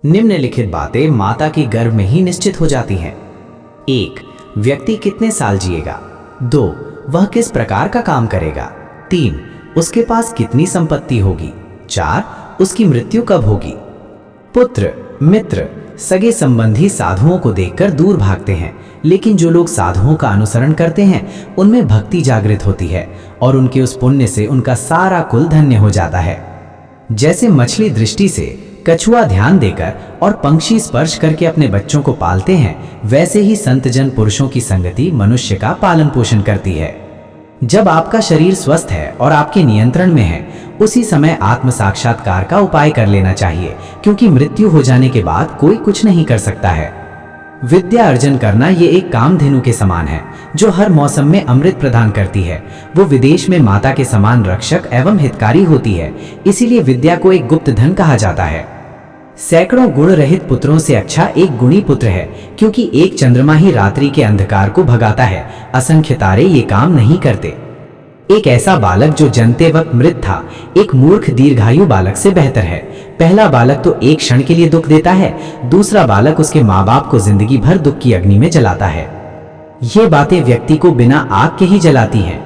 निम्नलिखित बातें माता के गर्भ में ही निश्चित हो जाती हैं। 1. व्यक्ति कितने साल जिएगा। 2. वह किस प्रकार का काम करेगा। 3. उसके पास कितनी संपत्ति होगी। 4. उसकी मृत्यु कब होगी। पुत्र, मित्र, सगे संबंधी साधुओं को देखकर दूर भागते हैं, लेकिन जो लोग साधुओं का अनुसरण करते हैं उनमें भक्ति जागृत होती है और उनके उस पुण्य से उनका सारा कुल धन्य हो जाता है। जैसे मछली दृष्टि से, कछुआ ध्यान देकर और पंक्षी स्पर्श करके अपने बच्चों को पालते हैं, वैसे ही संतजन पुरुषों की संगति मनुष्य का पालन पोषण करती है। जब आपका शरीर स्वस्थ है और आपके नियंत्रण में है, उसी समय आत्म साक्षात्कार का उपाय कर लेना चाहिए, क्योंकि मृत्यु हो जाने के बाद कोई कुछ नहीं कर सकता है। विद्या अर्जन करना ये एक कामधेनु के समान है, जो हर मौसम में अमृत प्रदान करती है। वो विदेश में माता के समान रक्षक एवं हितकारी होती है, इसीलिए विद्या को एक गुप्त धन कहा जाता है। सैकड़ों गुण रहित पुत्रों से अच्छा एक गुणी पुत्र है, क्योंकि एक चंद्रमा ही रात्रि के अंधकार को भगाता है, असंख्य तारे ये काम नहीं करते। एक ऐसा बालक जो जन्मते वक्त मृत था, एक मूर्ख दीर्घायु बालक से बेहतर है। पहला बालक तो एक क्षण के लिए दुख देता है, दूसरा बालक उसके माँ बाप को जिंदगी भर दुख की अग्नि में जलाता है। ये बातें व्यक्ति को बिना आग के ही जलाती हैं।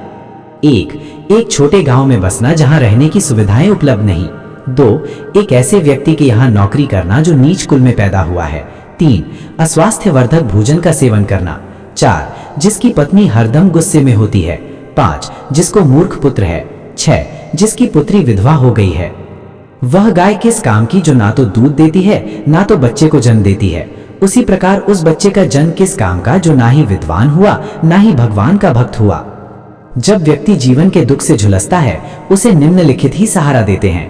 एक छोटे गांव में बसना जहां रहने की सुविधाएं उपलब्ध नहीं। 2. एक ऐसे व्यक्ति के यहाँ नौकरी करना जो नीच कुल में पैदा हुआ है। 3. अस्वास्थ्यवर्धक भोजन का सेवन करना। 4. जिसकी पत्नी हरदम गुस्से में होती है। 5. जिसको मूर्ख पुत्र है। 6. जिसकी पुत्री विधवा हो गई है। वह गाय किस काम की जो ना तो दूध देती है ना तो बच्चे को जन्म देती है। उसी प्रकार उस बच्चे का जन्म किस काम का जो ना ही विद्वान हुआ ना ही भगवान का भक्त हुआ। जब व्यक्ति जीवन के दुख से झुलसता है, उसे निम्नलिखित ही सहारा देते हैं।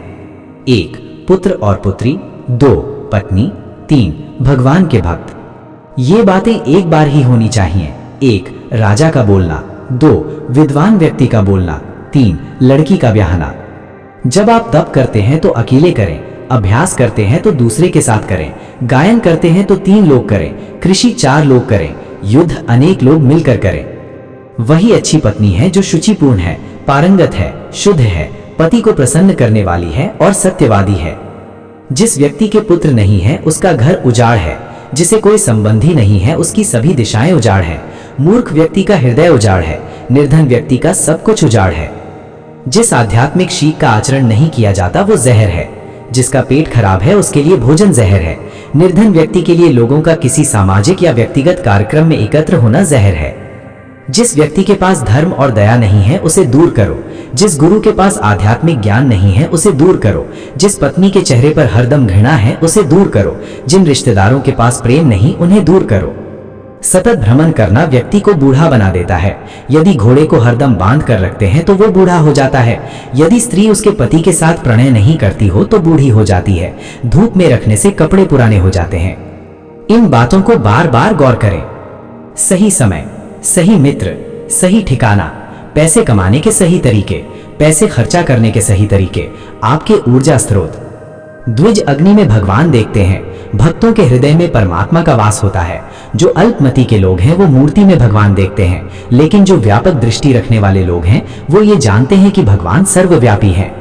1. पुत्र और पुत्री। 2. पत्नी। 3. भगवान के भक्त। ये बातें एक बार ही होनी चाहिए। 1. राजा का बोलना। 2. विद्वान व्यक्ति का बोलना। 3. लड़की का ब्याहना। जब आप तप करते हैं तो अकेले करें, अभ्यास करते हैं तो दूसरे के साथ करें, गायन करते हैं तो 3 लोग करें, कृषि 4 लोग करें, युद्ध अनेक लोग मिलकर करें। वही अच्छी पत्नी है जो शुचिपूर्ण है, पारंगत है, शुद्ध है, पति को प्रसन्न करने वाली है और सत्यवादी है। जिस व्यक्ति के पुत्र नहीं है उसका घर उजाड़ है, जिसे कोई संबंधी नहीं है उसकी सभी दिशाएं उजाड़ है। मूर्ख व्यक्ति का हृदय उजाड़ है, निर्धन व्यक्ति का सब कुछ उजाड़ है। जिस आध्यात्मिक शीख का आचरण नहीं किया जाता वो जहर है। जिसका पेट खराब है उसके लिए भोजन जहर है। निर्धन व्यक्ति के लिए लोगों का किसी सामाजिक या व्यक्तिगत कार्यक्रम में एकत्र होना जहर है। जिस व्यक्ति के पास धर्म और दया नहीं है उसे दूर करो। जिस गुरु के पास आध्यात्मिक ज्ञान नहीं है उसे दूर करो। जिस पत्नी के चेहरे पर हरदम घृणा है उसे दूर करो। जिन रिश्तेदारों के पास प्रेम नहीं उन्हें दूर करो। सतत भ्रमण करना व्यक्ति को बूढ़ा बना देता है। यदि घोड़े को हरदम बांध कर रखते हैं तो वो बूढ़ा हो जाता है। यदि स्त्री उसके पति के साथ प्रणय नहीं करती हो तो बूढ़ी हो जाती है। धूप में रखने से कपड़े पुराने हो जाते हैं। इन बातों को बार बार गौर करें। सही समय, सही मित्र, सही ठिकाना, पैसे कमाने के सही तरीके, पैसे खर्चा करने के सही तरीके, आपके ऊर्जा स्रोत। द्विज अग्नि में भगवान देखते हैं, भक्तों के हृदय में परमात्मा का वास होता है। जो अल्पमति के लोग हैं वो मूर्ति में भगवान देखते हैं, लेकिन जो व्यापक दृष्टि रखने वाले लोग हैं वो ये जानते हैं कि भगवान सर्वव्यापी है।